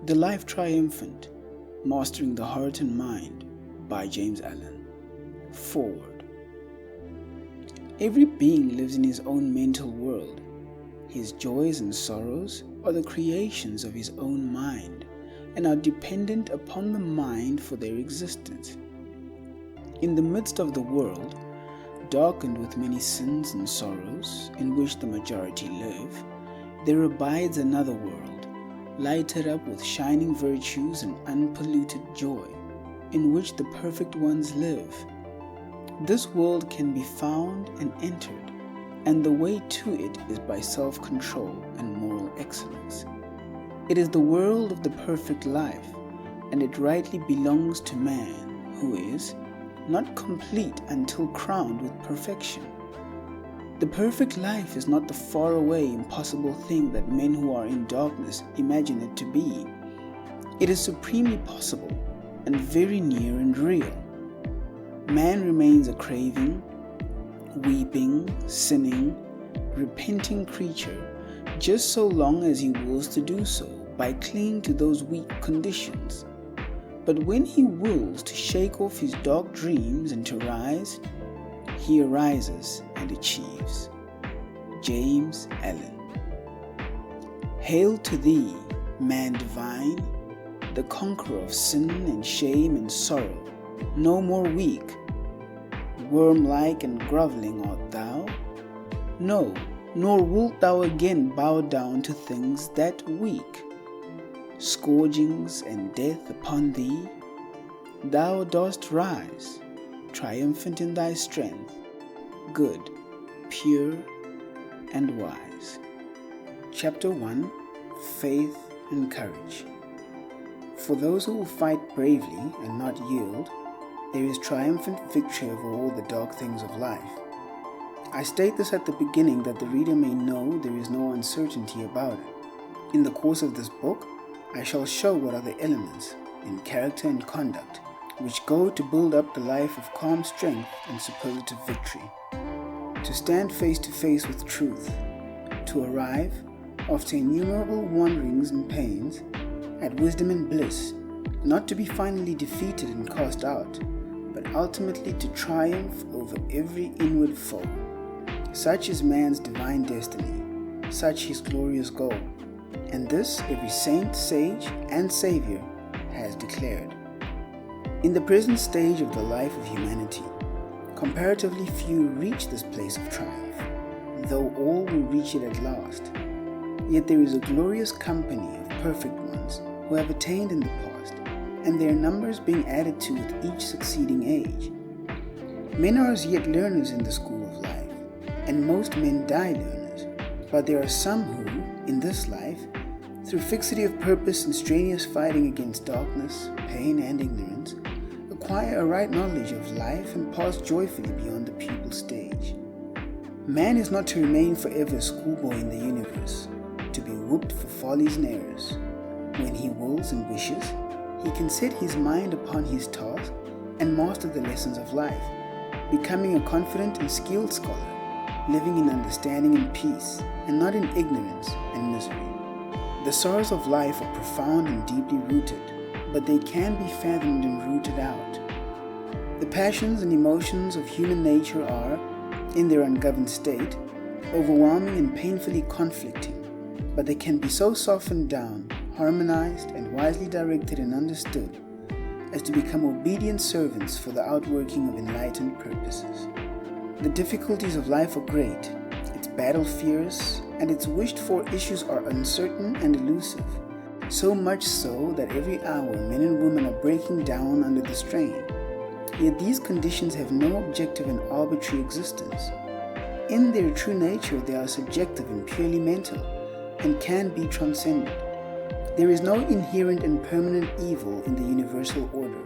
The Life Triumphant, Mastering the Heart and Mind by James Allen. Forward. Every being lives in his own mental world. His joys and sorrows are the creations of his own mind and are dependent upon the mind for their existence. In the midst of the world, darkened with many sins and sorrows, in which the majority live, there abides another world, lighted up with shining virtues and unpolluted joy, in which the perfect ones live. This world can be found and entered, and the way to it is by self-control and moral excellence. It is the world of the perfect life, and it rightly belongs to man, who is not complete until crowned with perfection. The perfect life is not the faraway, impossible thing that men who are in darkness imagine it to be. It is supremely possible and very near and real. Man remains a craving, weeping, sinning, repenting creature just so long as he wills to do so by clinging to those weak conditions. But when he wills to shake off his dark dreams and to rise, he arises and achieves. James Allen. Hail to thee, man divine, the conqueror of sin and shame and sorrow, no more weak. Worm-like and groveling art thou? No, nor wilt thou again bow down to things that weak. Scourgings and death upon thee, thou dost rise, triumphant in thy strength, good, pure, and wise. Chapter 1, Faith and Courage. For those who will fight bravely and not yield, there is triumphant victory over all the dark things of life. I state this at the beginning that the reader may know there is no uncertainty about it. In the course of this book, I shall show what are the elements, in character and conduct, which go to build up the life of calm strength and superlative victory. To stand face to face with truth, to arrive, after innumerable wanderings and pains, at wisdom and bliss, not to be finally defeated and cast out, but ultimately to triumph over every inward foe. Such is man's divine destiny, such his glorious goal, and this every saint, sage, and savior has declared. In the present stage of the life of humanity, comparatively few reach this place of triumph, though all will reach it at last. Yet there is a glorious company of perfect ones who have attained in the past, and their numbers being added to with each succeeding age. Men are as yet learners in the school of life, and most men die learners, but there are some who, in this life, through fixity of purpose and strenuous fighting against darkness, pain, and ignorance, acquire a right knowledge of life and pass joyfully beyond the pupil stage. Man is not to remain forever a schoolboy in the universe, to be whooped for follies and errors. When he wills and wishes, he can set his mind upon his task and master the lessons of life, becoming a confident and skilled scholar, living in understanding and peace, and not in ignorance and misery. The sorrows of life are profound and deeply rooted, but they can be fathomed and rooted out. The passions and emotions of human nature are, in their ungoverned state, overwhelming and painfully conflicting, but they can be so softened down, harmonized, and wisely directed and understood as to become obedient servants for the outworking of enlightened purposes. The difficulties of life are great, its battle fierce, and its wished-for issues are uncertain and elusive, so much so that every hour men and women are breaking down under the strain. Yet these conditions have no objective and arbitrary existence. In their true nature, they are subjective and purely mental, and can be transcended. There is no inherent and permanent evil in the universal order,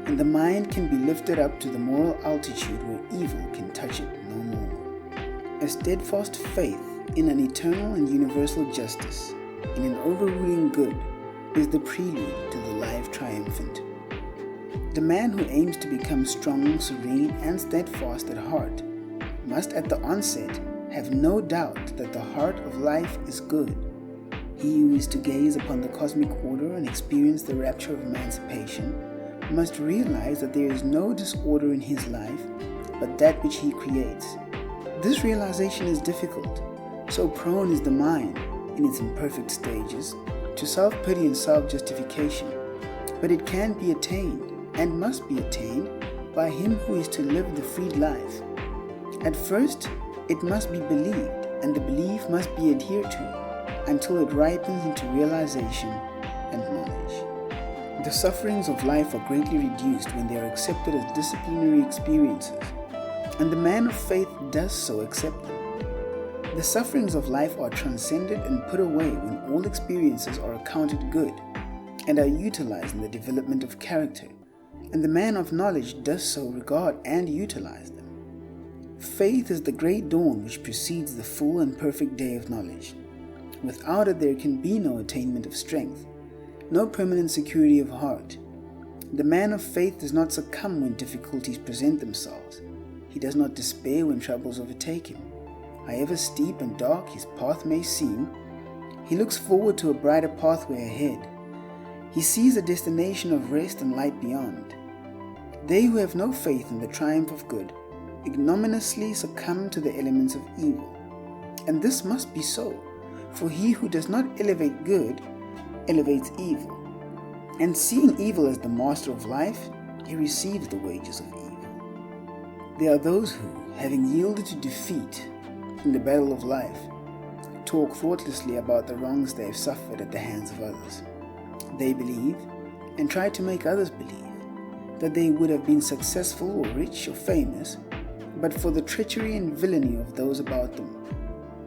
and the mind can be lifted up to the moral altitude where evil can touch it no more. A steadfast faith in an eternal and universal justice, in an overruling good, is the prelude to the life triumphant. The man who aims to become strong, serene, and steadfast at heart must at the onset have no doubt that the heart of life is good. He who is to gaze upon the cosmic order and experience the rapture of emancipation must realize that there is no disorder in his life but that which he creates. This realization is difficult, so prone is the mind, in its imperfect stages, to self-pity and self-justification, but it can be attained and must be attained by him who is to live the freed life. At first, it must be believed, and the belief must be adhered to until it ripens into realization and knowledge. The sufferings of life are greatly reduced when they are accepted as disciplinary experiences, and the man of faith does so accept them. The sufferings of life are transcended and put away when all experiences are accounted good and are utilized in the development of character, and the man of knowledge does so regard and utilize them. Faith is the great dawn which precedes the full and perfect day of knowledge. Without it there can be no attainment of strength, no permanent security of heart. The man of faith does not succumb when difficulties present themselves. He does not despair when troubles overtake him. However steep and dark his path may seem, he looks forward to a brighter pathway ahead. He sees a destination of rest and light beyond. They who have no faith in the triumph of good ignominiously succumb to the elements of evil. And this must be so, for he who does not elevate good elevates evil. And seeing evil as the master of life, he receives the wages of evil. There are those who, having yielded to defeat in the battle of life, talk thoughtlessly about the wrongs they have suffered at the hands of others. They believe, and try to make others believe, that they would have been successful or rich or famous but for the treachery and villainy of those about them.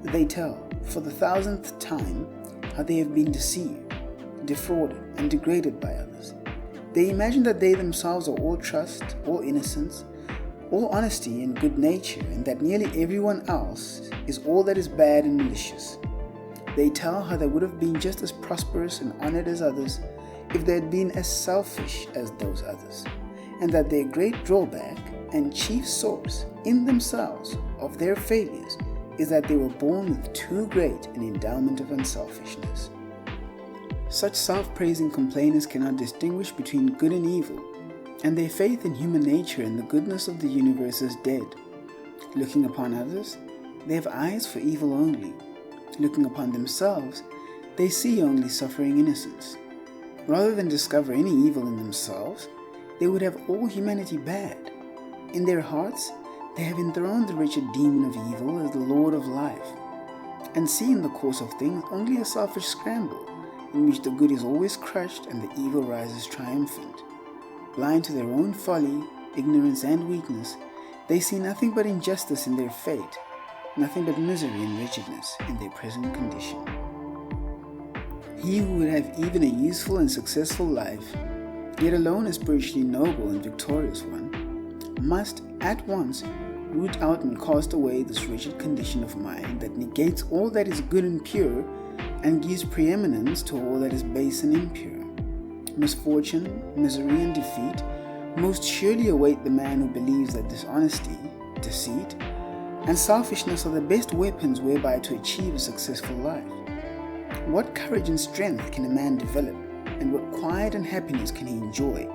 They tell, for the 1000th time, how they have been deceived, defrauded, and degraded by others. They imagine that they themselves are all trust, all innocence, all honesty and good nature, and that nearly everyone else is all that is bad and malicious. They tell how they would have been just as prosperous and honored as others if they had been as selfish as those others, and that their great drawback and chief source in themselves of their failures is that they were born with too great an endowment of unselfishness. Such self-praising complainers cannot distinguish between good and evil, and their faith in human nature and the goodness of the universe is dead. Looking upon others, they have eyes for evil only. Looking upon themselves, they see only suffering innocence. Rather than discover any evil in themselves, they would have all humanity bad. In their hearts, they have enthroned the wretched demon of evil as the Lord of life, and see in the course of things only a selfish scramble in which the good is always crushed and the evil rises triumphant. Blind to their own folly, ignorance, and weakness, they see nothing but injustice in their fate, nothing but misery and wretchedness in their present condition. He who would have even a useful and successful life, yet alone a spiritually noble and victorious one, must at once root out and cast away this wretched condition of mind that negates all that is good and pure and gives preeminence to all that is base and impure. Misfortune, misery, and defeat most surely await the man who believes that dishonesty, deceit, and selfishness are the best weapons whereby to achieve a successful life. What courage and strength can a man develop, and what quiet and happiness can he enjoy,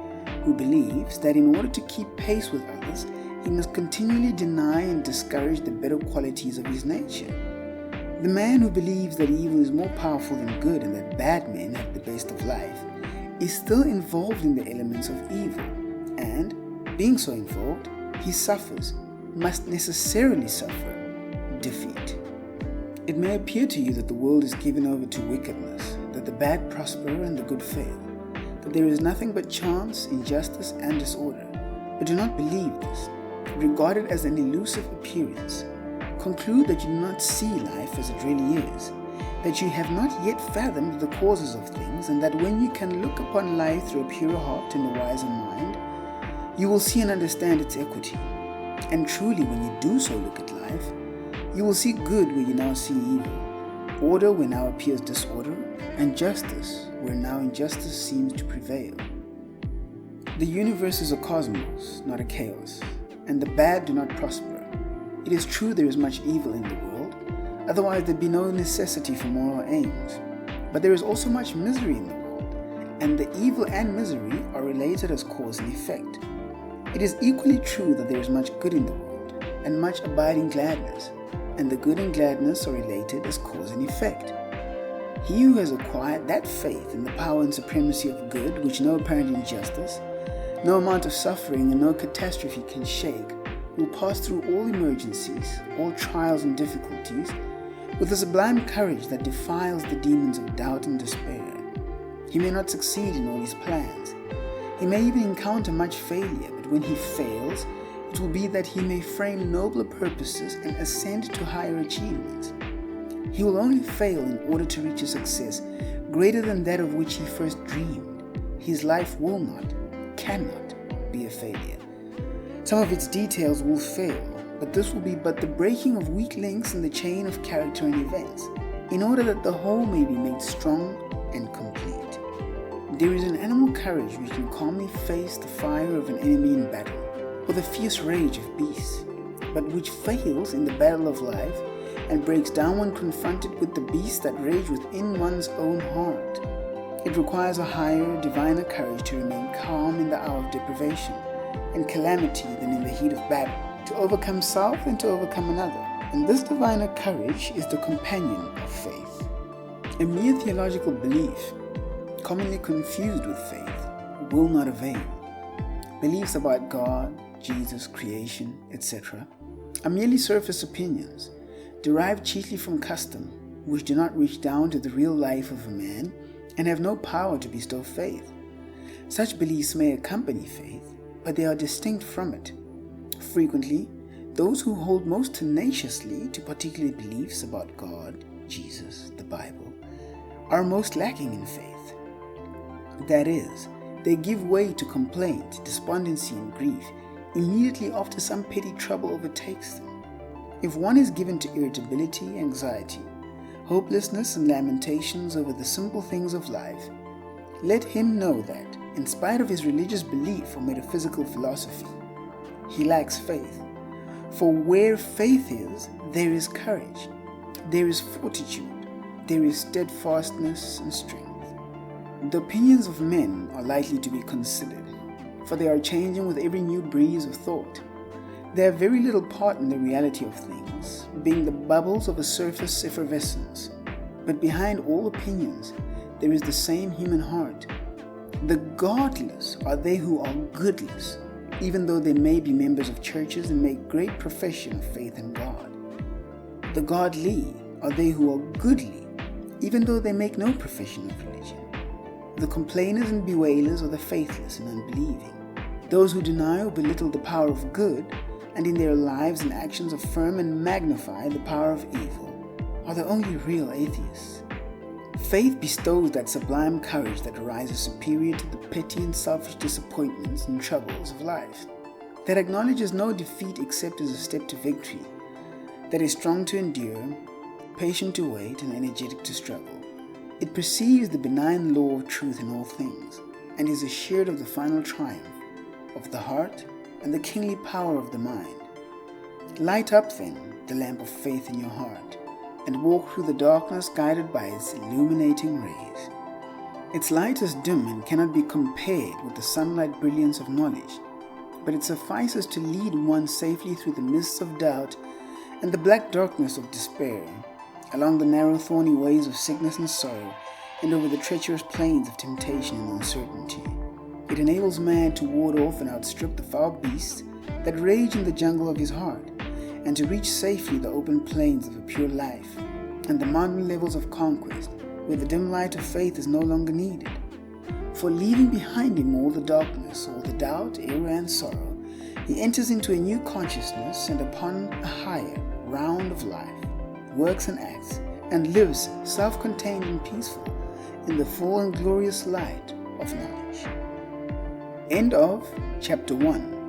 who believes that in order to keep pace with others, he must continually deny and discourage the better qualities of his nature? The man who believes that evil is more powerful than good and that bad men have the best of life is still involved in the elements of evil, and, being so involved, he suffers, must necessarily suffer, defeat. It may appear to you that the world is given over to wickedness, that the bad prosper and the good fail, that there is nothing but chance, injustice, and disorder. But do not believe this. Regard it as an elusive appearance. Conclude that you do not see life as it really is, that you have not yet fathomed the causes of things, and that when you can look upon life through a purer heart and a wiser mind, you will see and understand its equity. And truly, when you do so look at life, you will see good where you now see evil, order where now appears disorder, and justice where now injustice seems to prevail. The universe is a cosmos, not a chaos, and the bad do not prosper. It is true there is much evil in the world, otherwise there'd be no necessity for moral aims. But there is also much misery in the world, and the evil and misery are related as cause and effect. It is equally true that there is much good in the world, and much abiding gladness, and the good and gladness are related as cause and effect. He who has acquired that faith in the power and supremacy of good which no apparent injustice, no amount of suffering and no catastrophe can shake, will pass through all emergencies, all trials and difficulties, with a sublime courage that defiles the demons of doubt and despair. He may not succeed in all his plans. He may even encounter much failure, but when he fails, it will be that he may frame nobler purposes and ascend to higher achievements. He will only fail in order to reach a success greater than that of which he first dreamed. His life will not, cannot be a failure. Some of its details will fail, but this will be but the breaking of weak links in the chain of character and events, in order that the whole may be made strong and complete. There is an animal courage which can calmly face the fire of an enemy in battle, or the fierce rage of beasts, but which fails in the battle of life and breaks down when confronted with the beasts that rage within one's own heart. It requires a higher, diviner courage to remain calm in the hour of deprivation and calamity than in the heat of battle, to overcome self and to overcome another. And this diviner courage is the companion of faith. A mere theological belief, commonly confused with faith, will not avail. Beliefs about God, Jesus, creation, etc. are merely surface opinions, derived chiefly from custom, which do not reach down to the real life of a man and have no power to bestow faith. Such beliefs may accompany faith, but they are distinct from it. Frequently, those who hold most tenaciously to particular beliefs about God, Jesus, the Bible, are most lacking in faith. That is, they give way to complaint, despondency, and grief immediately after some petty trouble overtakes them. If one is given to irritability, anxiety, hopelessness, and lamentations over the simple things of life, let him know that, in spite of his religious belief or metaphysical philosophy, he lacks faith. For where faith is, there is courage, there is fortitude, there is steadfastness and strength. The opinions of men are lightly to be considered, for they are changing with every new breeze of thought. They have very little part in the reality of things, being the bubbles of a surface effervescence. But behind all opinions, there is the same human heart. The godless are they who are goodless, even though they may be members of churches and make great profession of faith in God. The godly are they who are goodly, even though they make no profession of religion. The complainers and bewailers are the faithless and unbelieving. Those who deny or belittle the power of good, and in their lives and actions affirm and magnify the power of evil, are the only real atheists. Faith bestows that sublime courage that arises superior to the petty and selfish disappointments and troubles of life, that acknowledges no defeat except as a step to victory, that is strong to endure, patient to wait, and energetic to struggle. It perceives the benign law of truth in all things, and is assured of the final triumph of the heart and the kingly power of the mind. Light up, then, the lamp of faith in your heart, and walk through the darkness guided by its illuminating rays. Its light is dim and cannot be compared with the sunlight brilliance of knowledge, but it suffices to lead one safely through the mists of doubt and the black darkness of despair, along the narrow thorny ways of sickness and sorrow, and over the treacherous plains of temptation and uncertainty. It enables man to ward off and outstrip the foul beasts that rage in the jungle of his heart, and to reach safely the open plains of a pure life, and the mountain levels of conquest, where the dim light of faith is no longer needed. For leaving behind him all the darkness, all the doubt, error, and sorrow, he enters into a new consciousness, and upon a higher round of life, works and acts, and lives self-contained and peaceful in the full and glorious light of knowledge. End of Chapter 1.